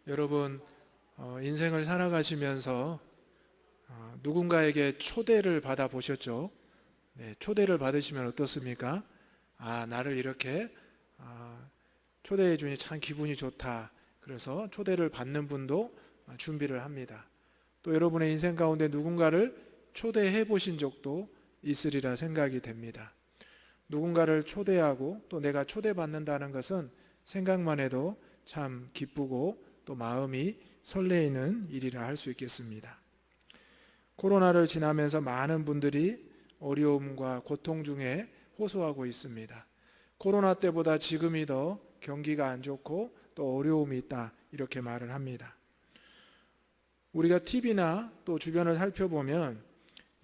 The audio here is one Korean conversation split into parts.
여러분 인생을 살아가시면서 누군가에게 초대를 받아 보셨죠? 네, 초대를 받으시면 어떻습니까? 나를 이렇게 초대해 주니 참 기분이 좋다. 그래서 초대를 받는 분도 준비를 합니다. 또 여러분의 인생 가운데 누군가를 초대해 보신 적도 있으리라 생각이 됩니다. 누군가를 초대하고 또 내가 초대받는다는 것은 생각만 해도 참 기쁘고 또 마음이 설레이는 일이라 할 수 있겠습니다. 코로나를 지나면서 많은 분들이 어려움과 고통 중에 호소하고 있습니다. 코로나 때보다 지금이 더 경기가 안 좋고 또 어려움이 있다, 이렇게 말을 합니다. 우리가 TV나 또 주변을 살펴보면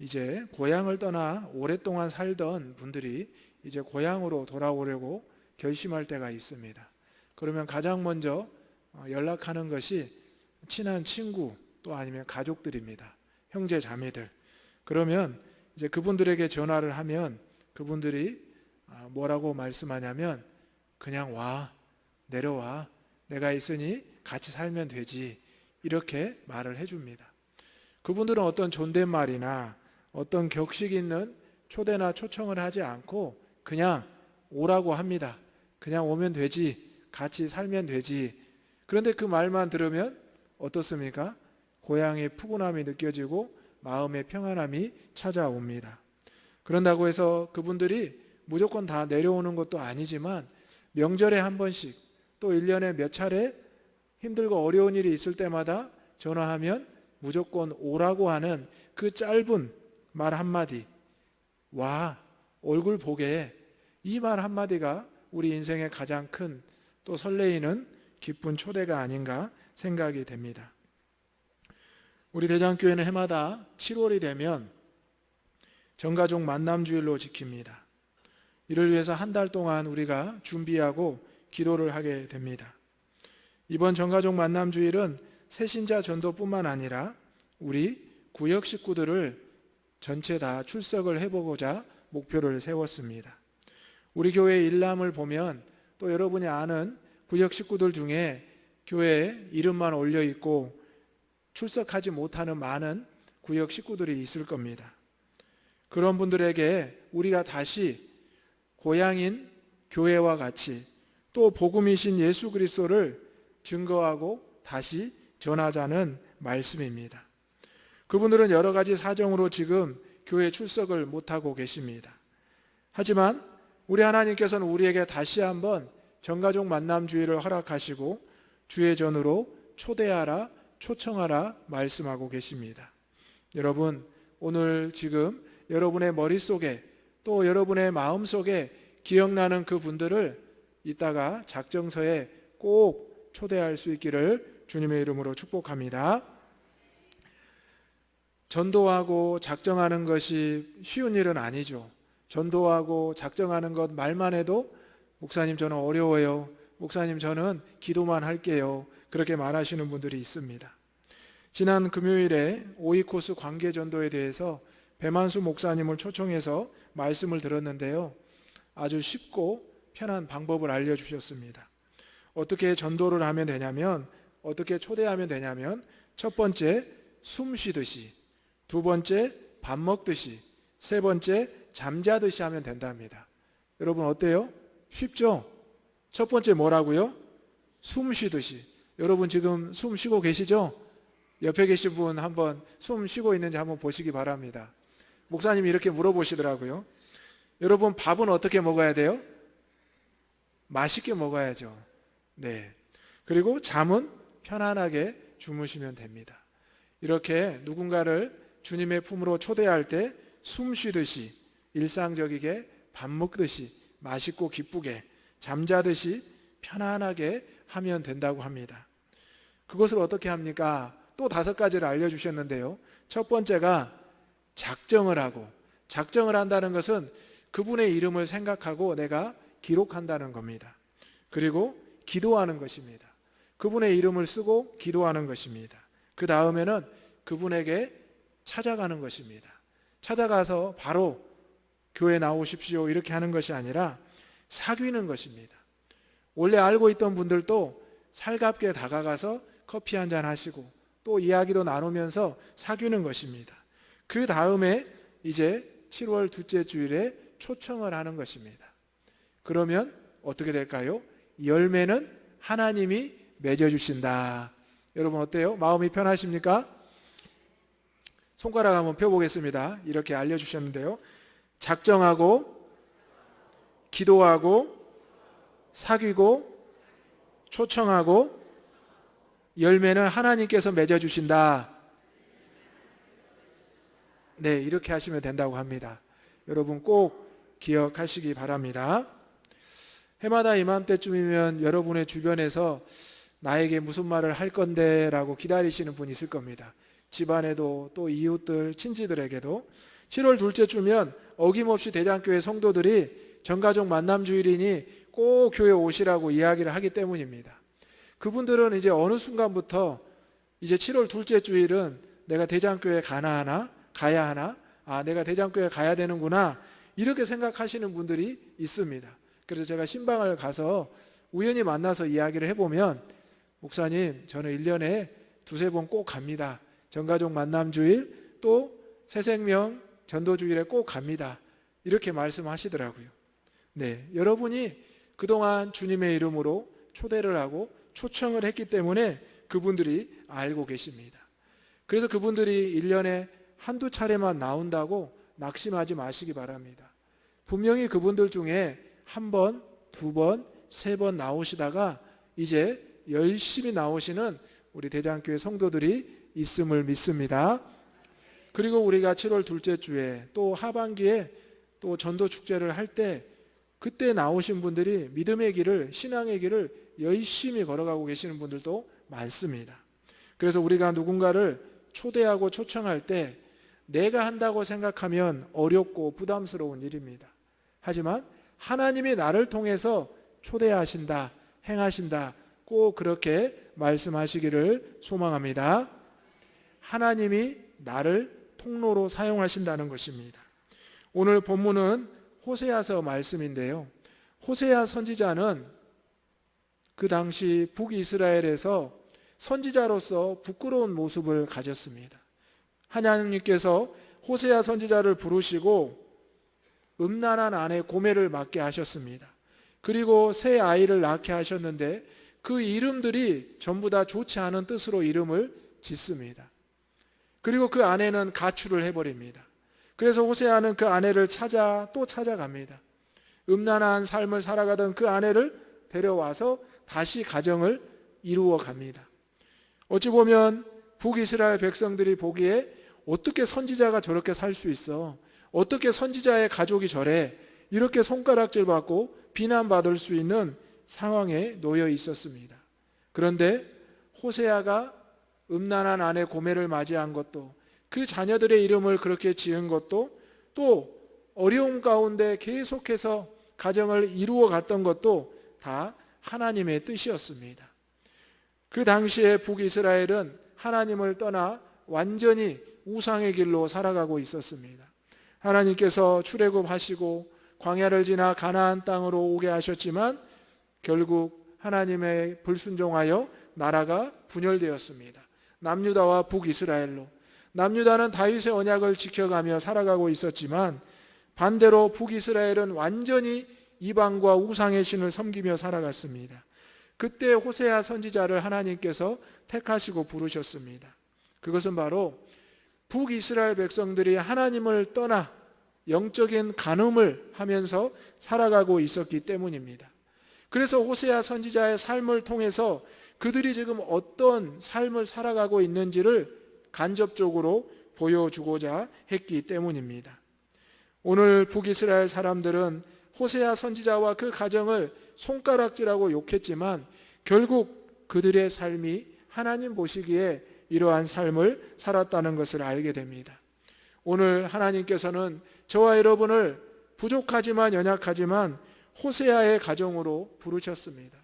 이제 고향을 떠나 오랫동안 살던 분들이 이제 고향으로 돌아오려고 결심할 때가 있습니다. 그러면 가장 먼저 연락하는 것이 친한 친구 또 아니면 가족들입니다. 형제 자매들. 그러면 이제 그분들에게 전화를 하면 그분들이 뭐라고 말씀하냐면 그냥 와, 내려와, 내가 있으니 같이 살면 되지, 이렇게 말을 해줍니다. 그분들은 어떤 존댓말이나 어떤 격식 있는 초대나 초청을 하지 않고 그냥 오라고 합니다. 그냥 오면 되지, 같이 살면 되지. 그런데 그 말만 들으면 어떻습니까? 고향의 푸근함이 느껴지고 마음의 평안함이 찾아옵니다. 그런다고 해서 그분들이 무조건 다 내려오는 것도 아니지만 명절에 한 번씩 또 1년에 몇 차례 힘들고 어려운 일이 있을 때마다 전화하면 무조건 오라고 하는 그 짧은 말 한마디, 와, 얼굴 보게, 이 말 한마디가 우리 인생의 가장 큰 또 설레이는 기쁜 초대가 아닌가 생각이 됩니다. 우리 대장교회는 해마다 7월이 되면 전가족 만남주일로 지킵니다. 이를 위해서 한 달 동안 우리가 준비하고 기도를 하게 됩니다. 이번 전가족 만남주일은 새신자 전도뿐만 아니라 우리 구역 식구들을 전체 다 출석을 해보고자 목표를 세웠습니다. 우리 교회 일람을 보면 또 여러분이 아는 구역 식구들 중에 교회에 이름만 올려 있고 출석하지 못하는 많은 구역 식구들이 있을 겁니다. 그런 분들에게 우리가 다시 고향인 교회와 같이 또 복음이신 예수 그리스도를 증거하고 다시 전하자는 말씀입니다. 그분들은 여러 가지 사정으로 지금 교회 출석을 못하고 계십니다. 하지만 우리 하나님께서는 우리에게 다시 한번 전가족 만남주의를 허락하시고 주의 전으로 초대하라, 초청하라 말씀하고 계십니다. 여러분, 오늘 지금 여러분의 머릿속에 또 여러분의 마음속에 기억나는 그 분들을 이따가 작정서에 꼭 초대할 수 있기를 주님의 이름으로 축복합니다. 전도하고 작정하는 것이 쉬운 일은 아니죠. 전도하고 작정하는 것 말만 해도 목사님 저는 어려워요, 목사님 저는 기도만 할게요, 그렇게 말하시는 분들이 있습니다. 지난 금요일에 오이코스 관계전도에 대해서 배만수 목사님을 초청해서 말씀을 들었는데요, 아주 쉽고 편한 방법을 알려주셨습니다. 어떻게 전도를 하면 되냐면, 어떻게 초대하면 되냐면, 첫 번째 숨 쉬듯이, 두 번째 밥 먹듯이, 세 번째 잠자듯이 하면 된답니다. 여러분 어때요? 쉽죠? 첫 번째 뭐라고요? 숨 쉬듯이. 여러분 지금 숨 쉬고 계시죠? 옆에 계신 분 한번 숨 쉬고 있는지 한번 보시기 바랍니다. 목사님이 이렇게 물어보시더라고요. 여러분 밥은 어떻게 먹어야 돼요? 맛있게 먹어야죠. 네. 그리고 잠은 편안하게 주무시면 됩니다. 이렇게 누군가를 주님의 품으로 초대할 때 숨 쉬듯이, 일상적이게 밥 먹듯이, 맛있고 기쁘게, 잠자듯이 편안하게 하면 된다고 합니다. 그것을 어떻게 합니까? 또 5가지를 알려주셨는데요, 첫 번째가 작정을 하고, 작정을 한다는 것은 그분의 이름을 생각하고 내가 기록한다는 겁니다. 그리고 기도하는 것입니다. 그분의 이름을 쓰고 기도하는 것입니다. 그 다음에는 그분에게 찾아가는 것입니다. 찾아가서 바로 교회 나오십시오 이렇게 하는 것이 아니라 사귀는 것입니다. 원래 알고 있던 분들도 살갑게 다가가서 커피 한잔 하시고 또 이야기도 나누면서 사귀는 것입니다. 그 다음에 이제 7월 둘째 주일에 초청을 하는 것입니다. 그러면 어떻게 될까요? 열매는 하나님이 맺어주신다. 여러분 어때요? 마음이 편하십니까? 손가락 한번 펴보겠습니다. 이렇게 알려주셨는데요. 작정하고, 기도하고, 사귀고, 초청하고, 열매는 하나님께서 맺어주신다. 네, 이렇게 하시면 된다고 합니다. 여러분 꼭 기억하시기 바랍니다. 해마다 이맘때쯤이면 여러분의 주변에서 나에게 무슨 말을 할 건데 라고 기다리시는 분이 있을 겁니다. 집안에도 또 이웃들, 친지들에게도 7월 둘째 주면 어김없이 대장교회 성도들이 전가족 만남주일이니 꼭 교회 오시라고 이야기를 하기 때문입니다. 그분들은 이제 어느 순간부터 이제 7월 둘째 주일은 내가 대장교회 가야 하나? 내가 대장교회 가야 되는구나. 이렇게 생각하시는 분들이 있습니다. 그래서 제가 신방을 가서 우연히 만나서 이야기를 해보면 목사님, 저는 1년에 두세 번 꼭 갑니다. 전가족 만남주일 또 새생명 전도주일에 꼭 갑니다. 이렇게 말씀하시더라고요. 네, 여러분이 그동안 주님의 이름으로 초대를 하고 초청을 했기 때문에 그분들이 알고 계십니다. 그래서 그분들이 1년에 한두 차례만 나온다고 낙심하지 마시기 바랍니다. 분명히 그분들 중에 한 번, 두 번, 세 번 나오시다가 이제 열심히 나오시는 우리 대장교회 성도들이 있음을 믿습니다. 그리고 우리가 7월 둘째 주에 또 하반기에 또 전도 축제를 할 때 그때 나오신 분들이 믿음의 길을, 신앙의 길을 열심히 걸어가고 계시는 분들도 많습니다. 그래서 우리가 누군가를 초대하고 초청할 때 내가 한다고 생각하면 어렵고 부담스러운 일입니다. 하지만 하나님이 나를 통해서 초대하신다, 행하신다, 꼭 그렇게 말씀하시기를 소망합니다. 하나님이 나를 통로로 사용하신다는 것입니다. 오늘 본문은 호세아서 말씀인데요. 호세아 선지자는 그 당시 북이스라엘에서 선지자로서 부끄러운 모습을 가졌습니다. 하나님께서 호세아 선지자를 부르시고 음란한 아내 고멜을 맡게 하셨습니다. 그리고 새 아이를 낳게 하셨는데 그 이름들이 전부 다 좋지 않은 뜻으로 이름을 짓습니다. 그리고 그 아내는 가출을 해버립니다. 그래서 호세아는 그 아내를 또 찾아갑니다. 음란한 삶을 살아가던 그 아내를 데려와서 다시 가정을 이루어 갑니다. 어찌 보면 북이스라엘 백성들이 보기에 어떻게 선지자가 저렇게 살 수 있어? 어떻게 선지자의 가족이 저래? 이렇게 손가락질 받고 비난받을 수 있는 상황에 놓여 있었습니다. 그런데 호세아가 음란한 아내 고멜을 맞이한 것도, 그 자녀들의 이름을 그렇게 지은 것도, 또 어려움 가운데 계속해서 가정을 이루어 갔던 것도 다 하나님의 뜻이었습니다. 그 당시에 북이스라엘은 하나님을 떠나 완전히 우상의 길로 살아가고 있었습니다. 하나님께서 출애굽하시고 광야를 지나 가나안 땅으로 오게 하셨지만 결국 하나님의 불순종하여 나라가 분열되었습니다. 남유다와 북이스라엘로. 남유다는 다윗의 언약을 지켜가며 살아가고 있었지만 반대로 북이스라엘은 완전히 이방과 우상의 신을 섬기며 살아갔습니다. 그때 호세아 선지자를 하나님께서 택하시고 부르셨습니다. 그것은 바로 북이스라엘 백성들이 하나님을 떠나 영적인 간음을 하면서 살아가고 있었기 때문입니다. 그래서 호세아 선지자의 삶을 통해서 그들이 지금 어떤 삶을 살아가고 있는지를 간접적으로 보여주고자 했기 때문입니다. 오늘 북이스라엘 사람들은 호세아 선지자와 그 가정을 손가락질하고 욕했지만 결국 그들의 삶이 하나님 보시기에 이러한 삶을 살았다는 것을 알게 됩니다. 오늘 하나님께서는 저와 여러분을 부족하지만 연약하지만 호세아의 가정으로 부르셨습니다.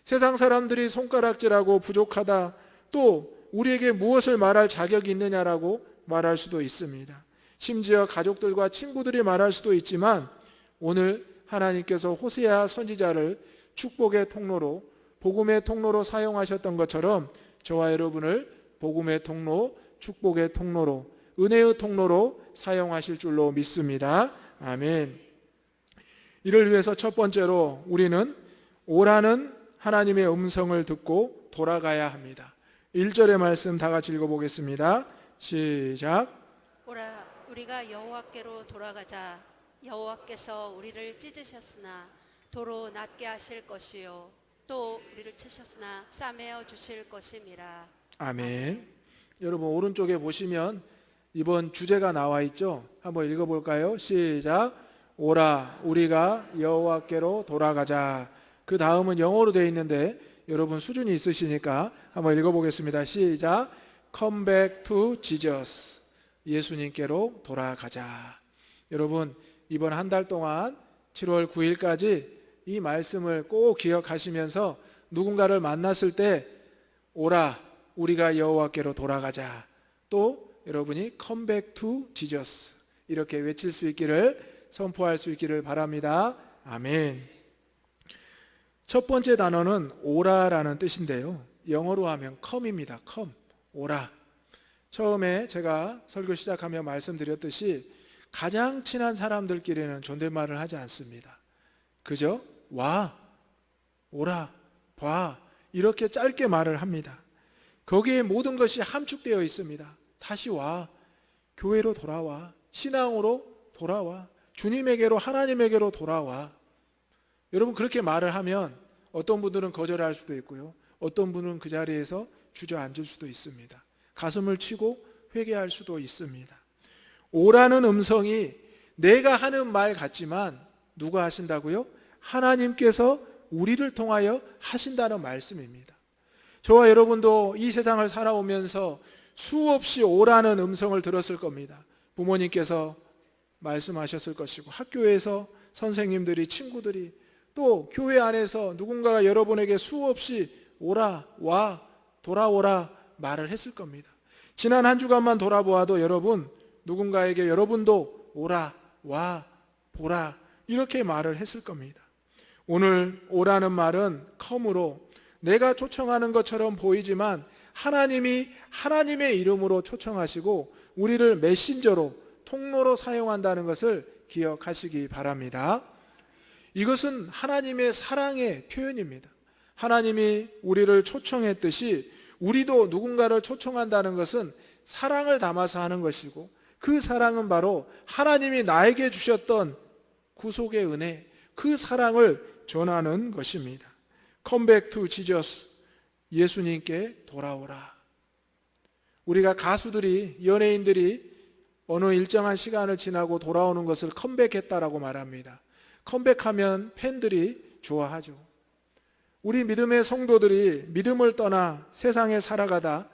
세상 사람들이 손가락질하고 부족하다, 또 우리에게 무엇을 말할 자격이 있느냐라고 말할 수도 있습니다. 심지어 가족들과 친구들이 말할 수도 있지만 오늘 하나님께서 호세아 선지자를 축복의 통로로, 복음의 통로로 사용하셨던 것처럼 저와 여러분을 복음의 통로, 축복의 통로로, 은혜의 통로로 사용하실 줄로 믿습니다. 아멘. 이를 위해서 첫 번째로 우리는 오라는 하나님의 음성을 듣고 돌아가야 합니다. 1절의 말씀 다 같이 읽어보겠습니다. 시작. 오라 우리가 여호와께로 돌아가자. 여호와께서 우리를 찢으셨으나 도로 낫게 하실 것이요 또 우리를 치셨으나 싸매어 주실 것임이라. 아멘. 여러분 오른쪽에 보시면 이번 주제가 나와 있죠. 한번 읽어볼까요? 시작. 오라 우리가 여호와께로 돌아가자. 그 다음은 영어로 되어 있는데 여러분 수준이 있으시니까 한번 읽어보겠습니다. 시작. Come back to Jesus. 예수님께로 돌아가자. 여러분 이번 한 달 동안 7월 9일까지 이 말씀을 꼭 기억하시면서 누군가를 만났을 때 오라 우리가 여호와께로 돌아가자. 또 여러분이 Come back to Jesus 이렇게 외칠 수 있기를, 선포할 수 있기를 바랍니다. 아멘. 첫 번째 단어는 오라라는 뜻인데요, 영어로 하면 come입니다. come, 오라. 처음에 제가 설교 시작하며 말씀드렸듯이 가장 친한 사람들끼리는 존댓말을 하지 않습니다. 그저 와, 오라, 봐 이렇게 짧게 말을 합니다. 거기에 모든 것이 함축되어 있습니다. 다시 와, 교회로 돌아와, 신앙으로 돌아와, 주님에게로, 하나님에게로 돌아와. 여러분 그렇게 말을 하면 어떤 분들은 거절할 수도 있고요, 어떤 분은 그 자리에서 주저앉을 수도 있습니다. 가슴을 치고 회개할 수도 있습니다. 오라는 음성이 내가 하는 말 같지만 누가 하신다고요? 하나님께서 우리를 통하여 하신다는 말씀입니다. 저와 여러분도 이 세상을 살아오면서 수없이 오라는 음성을 들었을 겁니다. 부모님께서 말씀하셨을 것이고, 학교에서 선생님들이, 친구들이, 또 교회 안에서 누군가가 여러분에게 수없이 오라, 와, 돌아오라 말을 했을 겁니다. 지난 한 주간만 돌아보아도 여러분 누군가에게 여러분도 오라, 와, 보라 이렇게 말을 했을 겁니다. 오늘 오라는 말은 come으로 내가 초청하는 것처럼 보이지만 하나님이 하나님의 이름으로 초청하시고 우리를 메신저로, 통로로 사용한다는 것을 기억하시기 바랍니다. 이것은 하나님의 사랑의 표현입니다. 하나님이 우리를 초청했듯이 우리도 누군가를 초청한다는 것은 사랑을 담아서 하는 것이고, 그 사랑은 바로 하나님이 나에게 주셨던 구속의 은혜, 그 사랑을 전하는 것입니다. Come back to Jesus. 예수님께 돌아오라. 우리가 가수들이, 연예인들이 어느 일정한 시간을 지나고 돌아오는 것을 컴백했다라고 말합니다. 컴백하면 팬들이 좋아하죠. 우리 믿음의 성도들이 믿음을 떠나 세상에 살아가다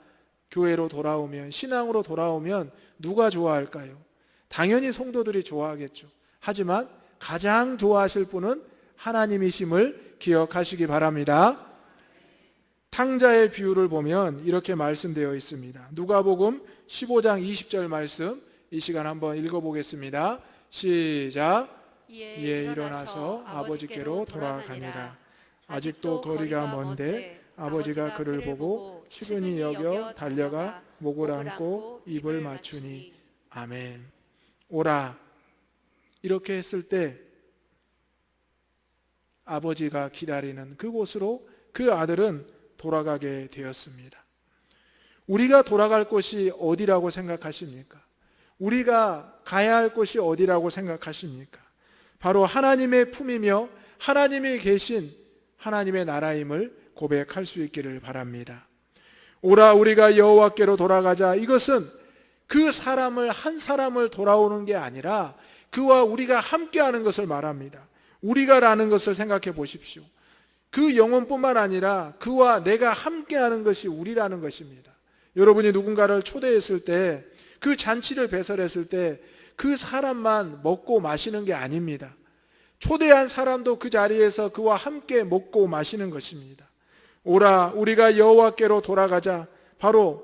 교회로 돌아오면, 신앙으로 돌아오면 누가 좋아할까요? 당연히 성도들이 좋아하겠죠. 하지만 가장 좋아하실 분은 하나님이심을 기억하시기 바랍니다. 탕자의 비유를 보면 이렇게 말씀되어 있습니다. 누가복음 15장 20절 말씀, 이 시간 한번 읽어보겠습니다. 시작. 이에 일어나서 아버지께로 돌아가니라. 아직도 거리가 먼데 아버지가 그를 보고 측은히 여겨 달려가 목을 안고 입을 맞추니. 아멘. 오라. 이렇게 했을 때 아버지가 기다리는 그곳으로 그 아들은 돌아가게 되었습니다. 우리가 돌아갈 곳이 어디라고 생각하십니까? 우리가 가야 할 곳이 어디라고 생각하십니까? 바로 하나님의 품이며 하나님이 계신 하나님의 나라임을 고백할 수 있기를 바랍니다. 오라 우리가 여호와께로 돌아가자. 이것은 그 사람을, 한 사람을 돌아오는 게 아니라 그와 우리가 함께하는 것을 말합니다. 우리가라는 것을 생각해 보십시오. 그 영혼뿐만 아니라 그와 내가 함께하는 것이 우리라는 것입니다. 여러분이 누군가를 초대했을 때, 그 잔치를 배설했을 때 그 사람만 먹고 마시는 게 아닙니다. 초대한 사람도 그 자리에서 그와 함께 먹고 마시는 것입니다. 오라 우리가 여호와께로 돌아가자. 바로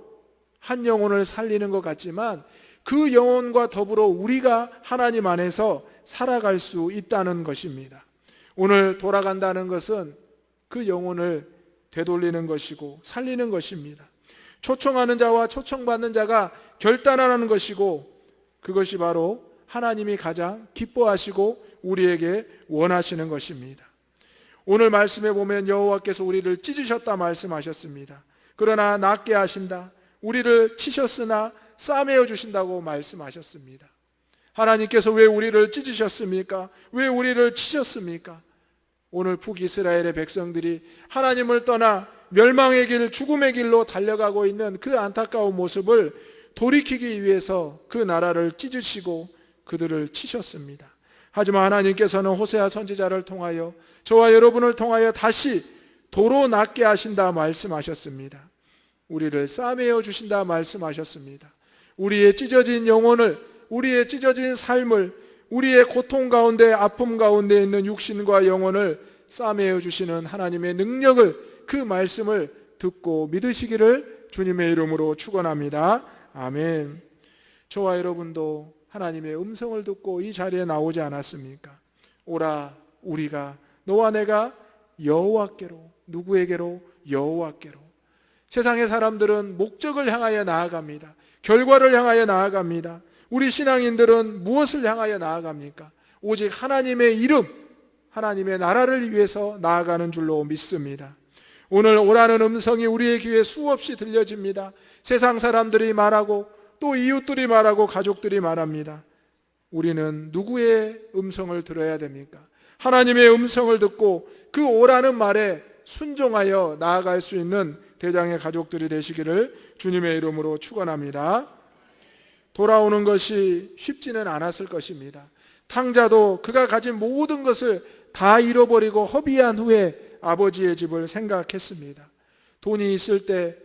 한 영혼을 살리는 것 같지만 그 영혼과 더불어 우리가 하나님 안에서 살아갈 수 있다는 것입니다. 오늘 돌아간다는 것은 그 영혼을 되돌리는 것이고 살리는 것입니다. 초청하는 자와 초청받는 자가 결단하는 것이고, 그것이 바로 하나님이 가장 기뻐하시고 우리에게 원하시는 것입니다. 오늘 말씀에 보면 여호와께서 우리를 찢으셨다 말씀하셨습니다. 그러나 낫게 하신다, 우리를 치셨으나 싸매어 주신다고 말씀하셨습니다. 하나님께서 왜 우리를 찢으셨습니까? 왜 우리를 치셨습니까? 오늘 북이스라엘의 백성들이 하나님을 떠나 멸망의 길, 죽음의 길로 달려가고 있는 그 안타까운 모습을 돌이키기 위해서 그 나라를 찢으시고 그들을 치셨습니다. 하지만 하나님께서는 호세아 선지자를 통하여, 저와 여러분을 통하여 다시 도로 낫게 하신다 말씀하셨습니다. 우리를 싸매어 주신다 말씀하셨습니다. 우리의 찢어진 영혼을, 우리의 찢어진 삶을, 우리의 고통 가운데, 아픔 가운데 있는 육신과 영혼을 싸매어 주시는 하나님의 능력을, 그 말씀을 듣고 믿으시기를 주님의 이름으로 축원합니다. 아멘. 저와 여러분도 하나님의 음성을 듣고 이 자리에 나오지 않았습니까? 오라, 우리가, 너와 내가 여호와께로. 누구에게로? 여호와께로. 세상의 사람들은 목적을 향하여 나아갑니다. 결과를 향하여 나아갑니다. 우리 신앙인들은 무엇을 향하여 나아갑니까? 오직 하나님의 이름, 하나님의 나라를 위해서 나아가는 줄로 믿습니다. 오늘 오라는 음성이 우리의 귀에 수없이 들려집니다. 세상 사람들이 말하고, 또 이웃들이 말하고, 가족들이 말합니다. 우리는 누구의 음성을 들어야 됩니까? 하나님의 음성을 듣고 그 오라는 말에 순종하여 나아갈 수 있는 대장의 가족들이 되시기를 주님의 이름으로 축원합니다. 돌아오는 것이 쉽지는 않았을 것입니다. 탕자도 그가 가진 모든 것을 다 잃어버리고 허비한 후에 아버지의 집을 생각했습니다. 돈이 있을 때,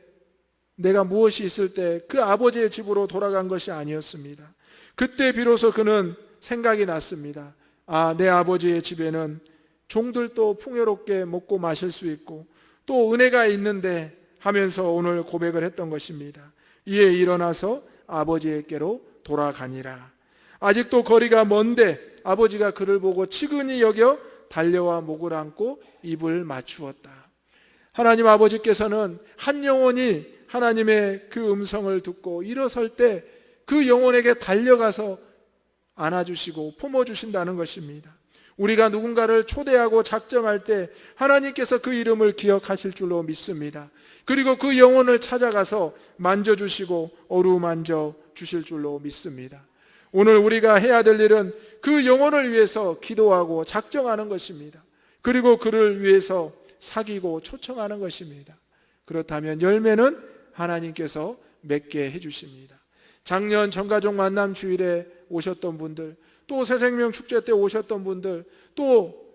내가 무엇이 있을 때 그 아버지의 집으로 돌아간 것이 아니었습니다. 그때 비로소 그는 생각이 났습니다. 아, 내 아버지의 집에는 종들도 풍요롭게 먹고 마실 수 있고 또 은혜가 있는데 하면서 오늘 고백을 했던 것입니다. 이에 일어나서 아버지에게로 돌아가니라. 아직도 거리가 먼데 아버지가 그를 보고 측은히 여겨 달려와 목을 안고 입을 맞추었다. 하나님 아버지께서는 한 영혼이 하나님의 그 음성을 듣고 일어설 때 그 영혼에게 달려가서 안아주시고 품어주신다는 것입니다. 우리가 누군가를 초대하고 작정할 때 하나님께서 그 이름을 기억하실 줄로 믿습니다. 그리고 그 영혼을 찾아가서 만져주시고 어루만져 주실 줄로 믿습니다. 오늘 우리가 해야 될 일은 그 영혼을 위해서 기도하고 작정하는 것입니다. 그리고 그를 위해서 사귀고 초청하는 것입니다. 그렇다면 열매는 하나님께서 맺게 해주십니다. 작년 전가족 만남 주일에 오셨던 분들, 또 새생명 축제 때 오셨던 분들, 또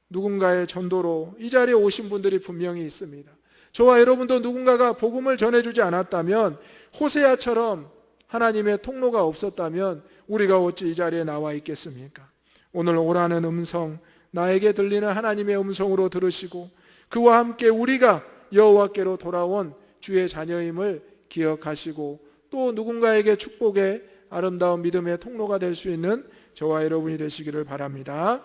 누군가의 전도로 이 자리에 오신 분들이 분명히 있습니다. 저와 여러분도 누군가가 복음을 전해주지 않았다면, 호세아처럼 하나님의 통로가 없었다면 우리가 어찌 이 자리에 나와 있겠습니까? 오늘 오라는 음성, 나에게 들리는 하나님의 음성으로 들으시고 그와 함께 우리가 여호와께로 돌아온 주의 자녀임을 기억하시고 또 누군가에게 축복의 아름다운 믿음의 통로가 될 수 있는 저와 여러분이 되시기를 바랍니다.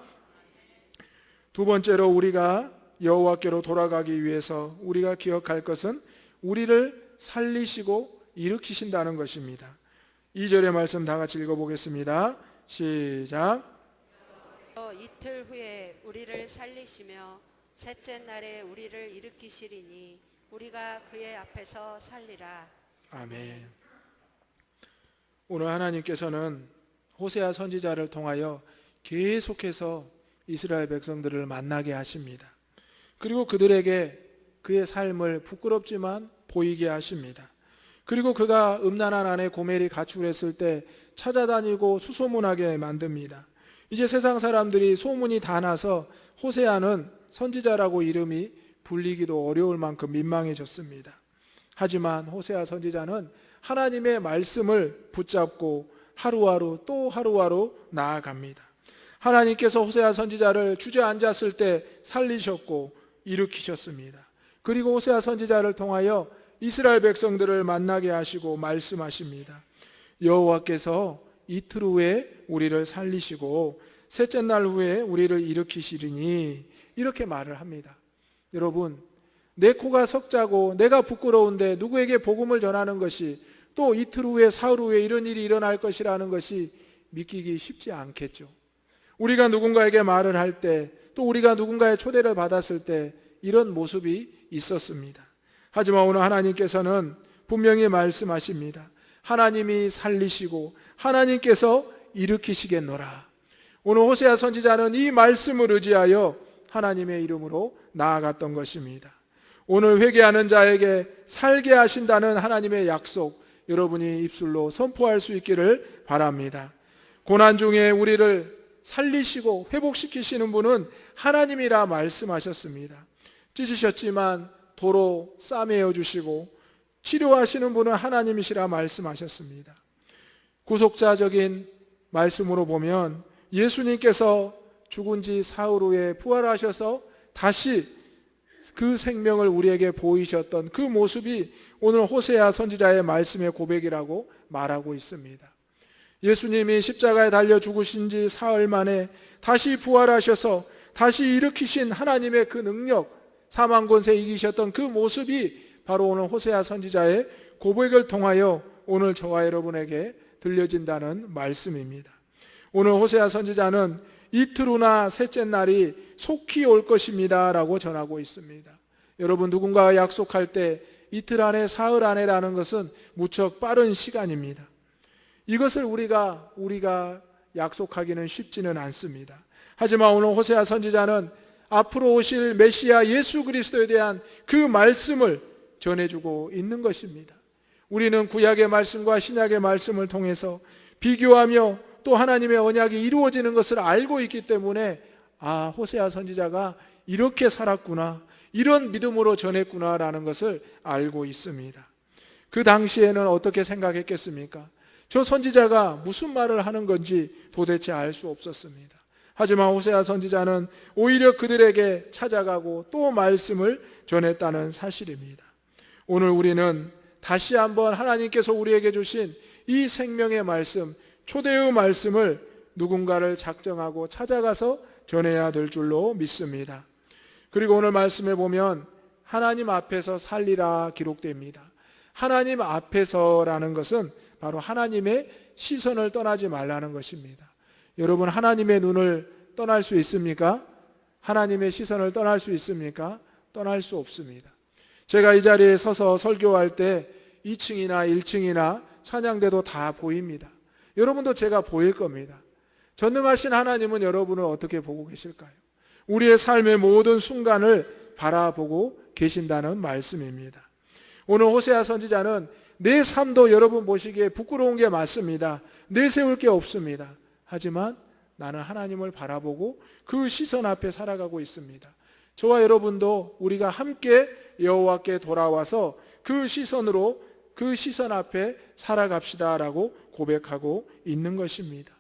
두 번째로 우리가 여호와께로 돌아가기 위해서 우리가 기억할 것은 우리를 살리시고 일으키신다는 것입니다. 2절의 말씀 다 같이 읽어보겠습니다. 시작. 이틀 후에 우리를 살리시며 셋째 날에 우리를 일으키시리니 우리가 그의 앞에서 살리라. 아멘. 오늘 하나님께서는 호세아 선지자를 통하여 계속해서 이스라엘 백성들을 만나게 하십니다. 그리고 그들에게 그의 삶을 부끄럽지만 보이게 하십니다. 그리고 그가 음란한 아내 고멜이 가출했을 때 찾아다니고 수소문하게 만듭니다. 이제 세상 사람들이 소문이 다 나서 호세아는 선지자라고 이름이 불리기도 어려울 만큼 민망해졌습니다. 하지만 호세아 선지자는 하나님의 말씀을 붙잡고 하루하루 또 하루하루 나아갑니다. 하나님께서 호세아 선지자를 주저앉았을 때 살리셨고 일으키셨습니다. 그리고 호세아 선지자를 통하여 이스라엘 백성들을 만나게 하시고 말씀하십니다. 여호와께서 이틀 후에 우리를 살리시고 셋째 날 후에 우리를 일으키시리니, 이렇게 말을 합니다. 여러분, 내 코가 석자고 내가 부끄러운데 누구에게 복음을 전하는 것이, 또 이틀 후에 사흘 후에 이런 일이 일어날 것이라는 것이 믿기기 쉽지 않겠죠. 우리가 누군가에게 말을 할 때, 또 우리가 누군가의 초대를 받았을 때 이런 모습이 있었습니다. 하지만 오늘 하나님께서는 분명히 말씀하십니다. 하나님이 살리시고 하나님께서 일으키시겠노라. 오늘 호세아 선지자는 이 말씀을 의지하여 하나님의 이름으로 나아갔던 것입니다. 오늘 회개하는 자에게 살게 하신다는 하나님의 약속, 여러분이 입술로 선포할 수 있기를 바랍니다. 고난 중에 우리를 살리시고 회복시키시는 분은 하나님이라 말씀하셨습니다. 찢으셨지만 도로 싸매어 주시고 치료하시는 분은 하나님이시라 말씀하셨습니다. 구속자적인 말씀으로 보면 예수님께서 죽은 지 사흘 후에 부활하셔서 다시 그 생명을 우리에게 보이셨던 그 모습이 오늘 호세아 선지자의 말씀의 고백이라고 말하고 있습니다. 예수님이 십자가에 달려 죽으신 지 사흘 만에 다시 부활하셔서 다시 일으키신 하나님의 그 능력, 사망 권세 이기셨던 그 모습이 바로 오늘 호세아 선지자의 고백을 통하여 오늘 저와 여러분에게 들려진다는 말씀입니다. 오늘 호세아 선지자는 이틀 후나 셋째 날이 속히 올 것입니다 라고 전하고 있습니다. 여러분, 누군가와 약속할 때 이틀 안에 사흘 안에라는 것은 무척 빠른 시간입니다. 이것을 우리가 약속하기는 쉽지는 않습니다. 하지만 오늘 호세아 선지자는 앞으로 오실 메시아 예수 그리스도에 대한 그 말씀을 전해주고 있는 것입니다. 우리는 구약의 말씀과 신약의 말씀을 통해서 비교하며 또 하나님의 언약이 이루어지는 것을 알고 있기 때문에 호세아 선지자가 이렇게 살았구나, 이런 믿음으로 전했구나라는 것을 알고 있습니다. 그 당시에는 어떻게 생각했겠습니까? 저 선지자가 무슨 말을 하는 건지 도대체 알 수 없었습니다. 하지만 호세아 선지자는 오히려 그들에게 찾아가고 또 말씀을 전했다는 사실입니다. 오늘 우리는 다시 한번 하나님께서 우리에게 주신 이 생명의 말씀, 초대의 말씀을 누군가를 작정하고 찾아가서 전해야 될 줄로 믿습니다. 그리고 오늘 말씀에 보면 하나님 앞에서 살리라 기록됩니다. 하나님 앞에서라는 것은 바로 하나님의 시선을 떠나지 말라는 것입니다. 여러분, 하나님의 눈을 떠날 수 있습니까? 하나님의 시선을 떠날 수 있습니까? 떠날 수 없습니다. 제가 이 자리에 서서 설교할 때 2층이나 1층이나 찬양대도 다 보입니다. 여러분도 제가 보일 겁니다. 전능하신 하나님은 여러분을 어떻게 보고 계실까요? 우리의 삶의 모든 순간을 바라보고 계신다는 말씀입니다. 오늘 호세아 선지자는 내 삶도 여러분 보시기에 부끄러운 게 맞습니다. 내세울 게 없습니다. 하지만 나는 하나님을 바라보고 그 시선 앞에 살아가고 있습니다. 저와 여러분도 우리가 함께 여호와께 돌아와서 그 시선으로 그 시선 앞에 살아갑시다라고 고백하고 있는 것입니다.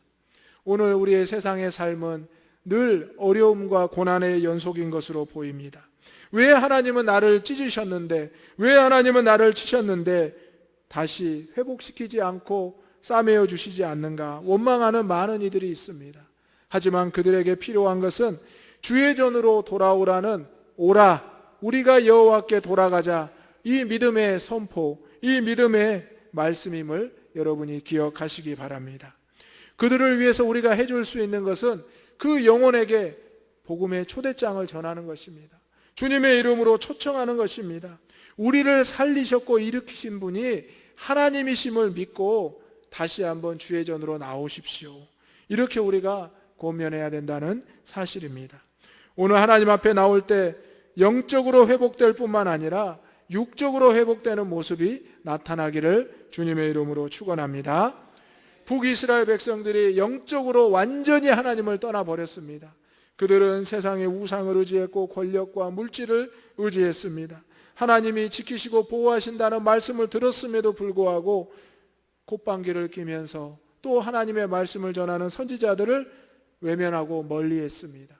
오늘 우리의 세상의 삶은 늘 어려움과 고난의 연속인 것으로 보입니다. 왜 하나님은 나를 찢으셨는데, 왜 하나님은 나를 치셨는데 다시 회복시키지 않고 싸매어 주시지 않는가 원망하는 많은 이들이 있습니다. 하지만 그들에게 필요한 것은 주의 전으로 돌아오라는 오라, 우리가 여호와께 돌아가자, 이 믿음의 선포, 이 믿음의 말씀임을 여러분이 기억하시기 바랍니다. 그들을 위해서 우리가 해줄 수 있는 것은 그 영혼에게 복음의 초대장을 전하는 것입니다. 주님의 이름으로 초청하는 것입니다. 우리를 살리셨고 일으키신 분이 하나님이심을 믿고 다시 한번 주의 전으로 나오십시오. 이렇게 우리가 고면해야 된다는 사실입니다. 오늘 하나님 앞에 나올 때 영적으로 회복될 뿐만 아니라 육적으로 회복되는 모습이 나타나기를 주님의 이름으로 축원합니다. 북이스라엘 백성들이 영적으로 완전히 하나님을 떠나버렸습니다. 그들은 세상의 우상을 의지했고 권력과 물질을 의지했습니다. 하나님이 지키시고 보호하신다는 말씀을 들었음에도 불구하고 콧방귀를 뀌면서 또 하나님의 말씀을 전하는 선지자들을 외면하고 멀리했습니다.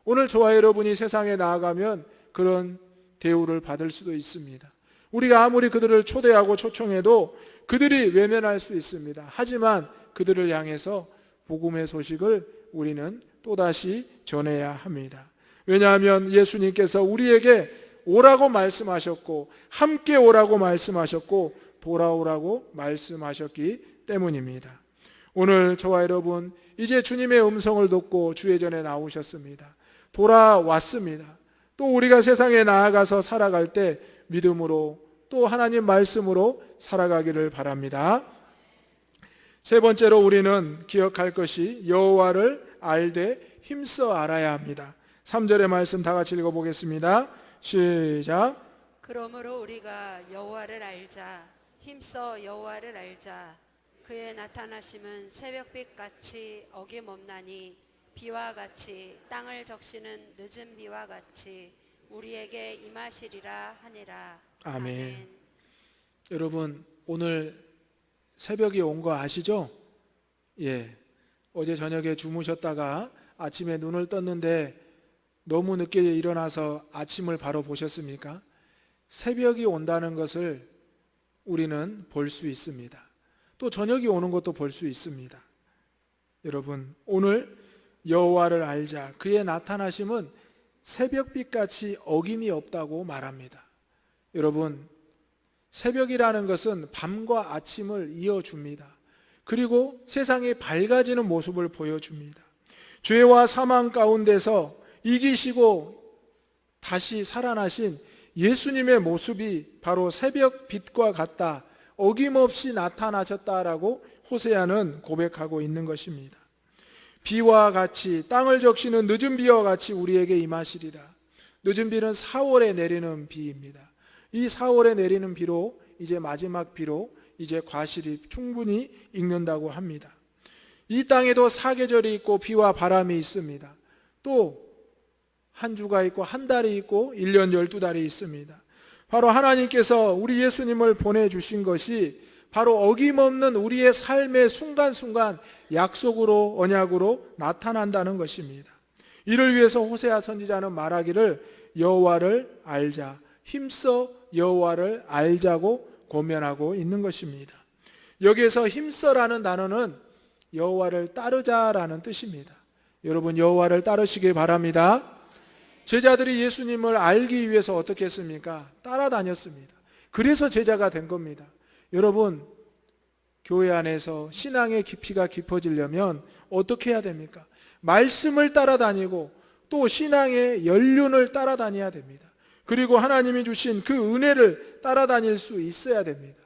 오늘 저와 여러분이 세상에 나아가면 그런 대우를 받을 수도 있습니다. 우리가 아무리 그들을 초대하고 초청해도 그들이 외면할 수 있습니다. 하지만 그들을 향해서 복음의 소식을 우리는 또다시 전해야 합니다. 왜냐하면 예수님께서 우리에게 오라고 말씀하셨고 함께 오라고 말씀하셨고 돌아오라고 말씀하셨기 때문입니다. 오늘 저와 여러분 이제 주님의 음성을 듣고 주의 전에 나오셨습니다. 돌아왔습니다. 또 우리가 세상에 나아가서 살아갈 때 믿음으로 또 하나님 말씀으로 살아가기를 바랍니다. 세 번째로 우리는 기억할 것이 여호와를 알되 힘써 알아야 합니다. 3절의 말씀 다 같이 읽어보겠습니다. 시작. 그러므로 우리가 여호와를 알자. 힘써 여호와를 알자. 그의 나타나심은 새벽빛 같이 어김없나니 비와 같이 땅을 적시는 늦은 비와 같이 우리에게 임하시리라 하니라. 아멘. 여러분 오늘 새벽이 온 거 아시죠? 예. 어제 저녁에 주무셨다가 아침에 눈을 떴는데 너무 늦게 일어나서 아침을 바로 보셨습니까? 새벽이 온다는 것을 우리는 볼 수 있습니다. 또 저녁이 오는 것도 볼 수 있습니다. 여러분 오늘 여호와를 알자. 그의 나타나심은 새벽빛같이 어김이 없다고 말합니다. 여러분 새벽이라는 것은 밤과 아침을 이어줍니다. 그리고 세상이 밝아지는 모습을 보여줍니다. 죄와 사망 가운데서 이기시고 다시 살아나신 예수님의 모습이 바로 새벽 빛과 같다. 어김없이 나타나셨다라고 호세아는 고백하고 있는 것입니다. 비와 같이 땅을 적시는 늦은 비와 같이 우리에게 임하시리라. 늦은 비는 4월에 내리는 비입니다. 이 4월에 내리는 비로 이제 마지막 비로 이제 과실이 충분히 익는다고 합니다. 이 땅에도 사계절이 있고 비와 바람이 있습니다. 또 한 주가 있고 한 달이 있고 1년 12달이 있습니다. 바로 하나님께서 우리 예수님을 보내주신 것이 바로 어김없는 우리의 삶의 순간순간 약속으로 언약으로 나타난다는 것입니다. 이를 위해서 호세아 선지자는 말하기를 여호와를 알자, 힘써 여호와를 알자고 고면하고 있는 것입니다. 여기에서 힘써라는 단어는 여호와를 따르자라는 뜻입니다. 여러분 여호와를 따르시길 바랍니다. 제자들이 예수님을 알기 위해서 어떻게 했습니까? 따라다녔습니다. 그래서 제자가 된 겁니다. 여러분 교회 안에서 신앙의 깊이가 깊어지려면 어떻게 해야 됩니까? 말씀을 따라다니고 또 신앙의 연륜을 따라다녀야 됩니다. 그리고 하나님이 주신 그 은혜를 따라다닐 수 있어야 됩니다.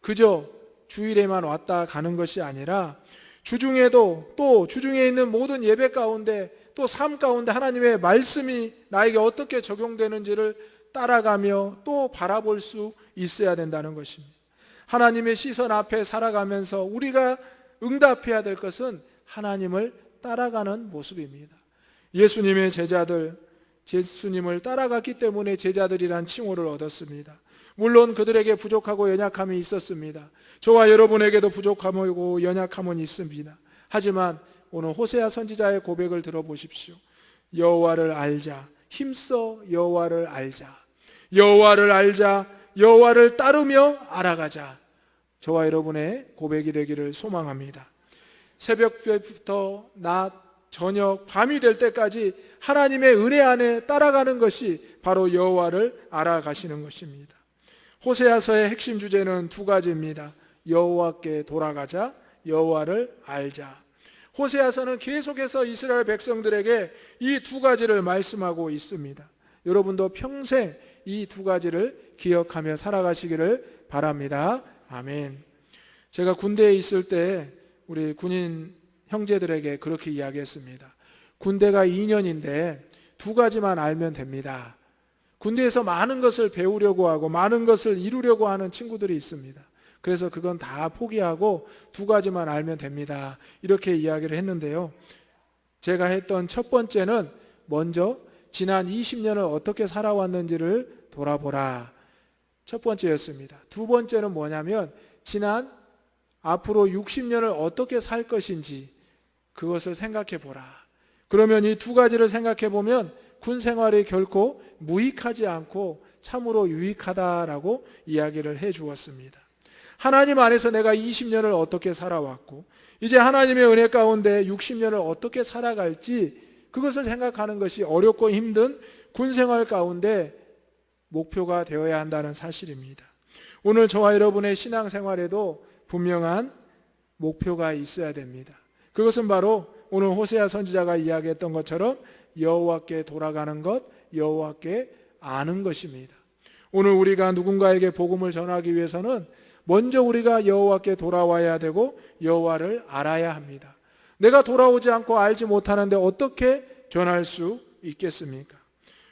그저 주일에만 왔다 가는 것이 아니라 주중에도 또 주중에 있는 모든 예배 가운데 또 삶 가운데 하나님의 말씀이 나에게 어떻게 적용되는지를 따라가며 또 바라볼 수 있어야 된다는 것입니다. 하나님의 시선 앞에 살아가면서 우리가 응답해야 될 것은 하나님을 따라가는 모습입니다. 예수님의 제자들, 예수님을 따라갔기 때문에 제자들이란 칭호를 얻었습니다. 물론 그들에게 부족하고 연약함이 있었습니다. 저와 여러분에게도 부족하고 연약함은 있습니다. 하지만 오늘 호세아 선지자의 고백을 들어보십시오. 여호와를 알자, 힘써 여호와를 알자, 여호와를 알자, 여호와를 따르며 알아가자. 저와 여러분의 고백이 되기를 소망합니다. 새벽부터 낮, 저녁, 밤이 될 때까지 하나님의 은혜 안에 따라가는 것이 바로 여호와를 알아가시는 것입니다. 호세아서의 핵심 주제는 두 가지입니다. 여호와께 돌아가자, 여호와를 알자. 호세아서는 계속해서 이스라엘 백성들에게 이 두 가지를 말씀하고 있습니다. 여러분도 평생 이 두 가지를 기억하며 살아가시기를 바랍니다. 아멘. 제가 군대에 있을 때 우리 군인 형제들에게 그렇게 이야기했습니다. 군대가 2년인데 두 가지만 알면 됩니다. 군대에서 많은 것을 배우려고 하고 많은 것을 이루려고 하는 친구들이 있습니다. 그래서 그건 다 포기하고 두 가지만 알면 됩니다. 이렇게 이야기를 했는데요. 제가 했던 첫 번째는 먼저 지난 20년을 어떻게 살아왔는지를 돌아보라. 첫 번째였습니다. 두 번째는 뭐냐면 지난 앞으로 60년을 어떻게 살 것인지 그것을 생각해 보라. 그러면 이 두 가지를 생각해 보면 군 생활이 결코 무익하지 않고 참으로 유익하다라고 이야기를 해 주었습니다. 하나님 안에서 내가 20년을 어떻게 살아왔고 이제 하나님의 은혜 가운데 60년을 어떻게 살아갈지 그것을 생각하는 것이 어렵고 힘든 군 생활 가운데 목표가 되어야 한다는 사실입니다. 오늘 저와 여러분의 신앙생활에도 분명한 목표가 있어야 됩니다. 그것은 바로 오늘 호세아 선지자가 이야기했던 것처럼 여호와께 돌아가는 것, 여호와께 아는 것입니다. 오늘 우리가 누군가에게 복음을 전하기 위해서는 먼저 우리가 여호와께 돌아와야 되고 여호와를 알아야 합니다. 내가 돌아오지 않고 알지 못하는데 어떻게 전할 수 있겠습니까?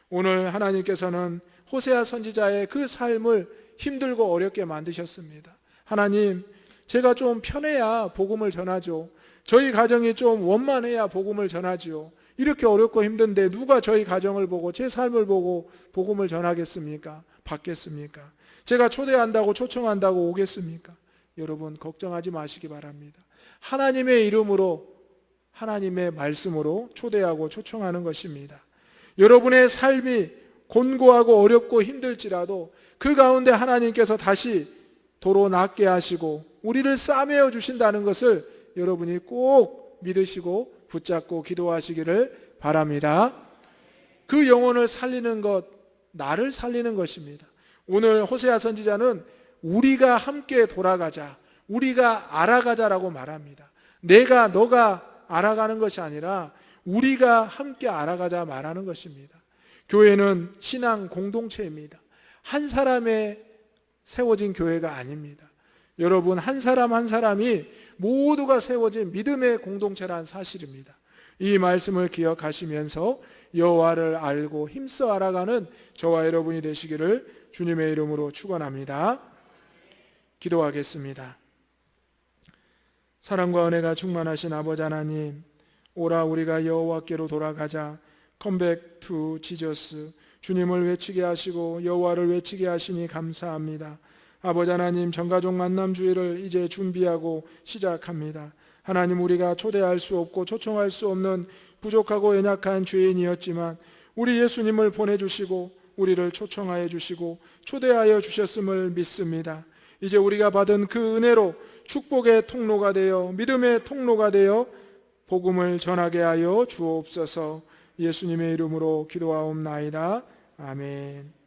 오늘 하나님께서는 호세아 선지자의 그 삶을 힘들고 어렵게 만드셨습니다. 하나님, 제가 좀 편해야 복음을 전하죠. 저희 가정이 좀 원만해야 복음을 전하지요. 이렇게 어렵고 힘든데 누가 저희 가정을 보고 제 삶을 보고 복음을 전하겠습니까? 받겠습니까? 제가 초대한다고 초청한다고 오겠습니까? 여러분 걱정하지 마시기 바랍니다. 하나님의 이름으로, 하나님의 말씀으로 초대하고 초청하는 것입니다. 여러분의 삶이 곤고하고 어렵고 힘들지라도 그 가운데 하나님께서 다시 도로 낫게 하시고 우리를 싸매어 주신다는 것을 여러분이 꼭 믿으시고 붙잡고 기도하시기를 바랍니다. 그 영혼을 살리는 것, 나를 살리는 것입니다. 오늘 호세아 선지자는 우리가 함께 돌아가자, 우리가 알아가자라고 말합니다. 내가, 너가 알아가는 것이 아니라 우리가 함께 알아가자 말하는 것입니다. 교회는 신앙 공동체입니다. 한 사람에 세워진 교회가 아닙니다. 여러분, 한 사람 한 사람이 모두가 세워진 믿음의 공동체란 사실입니다. 이 말씀을 기억하시면서 여호와를 알고 힘써 알아가는 저와 여러분이 되시기를 주님의 이름으로 축원합니다. 기도하겠습니다. 사랑과 은혜가 충만하신 아버지 하나님, 오라 우리가 여호와께로 돌아가자. 컴백 투 지저스, 주님을 외치게 하시고 여호와를 외치게 하시니 감사합니다. 아버지 하나님, 전가족 만남 주일을 이제 준비하고 시작합니다. 하나님, 우리가 초대할 수 없고 초청할 수 없는 부족하고 연약한 죄인이었지만 우리 예수님을 보내주시고 우리를 초청하여 주시고 초대하여 주셨음을 믿습니다. 이제 우리가 받은 그 은혜로 축복의 통로가 되어 믿음의 통로가 되어 복음을 전하게 하여 주옵소서. 예수님의 이름으로 기도하옵나이다. 아멘.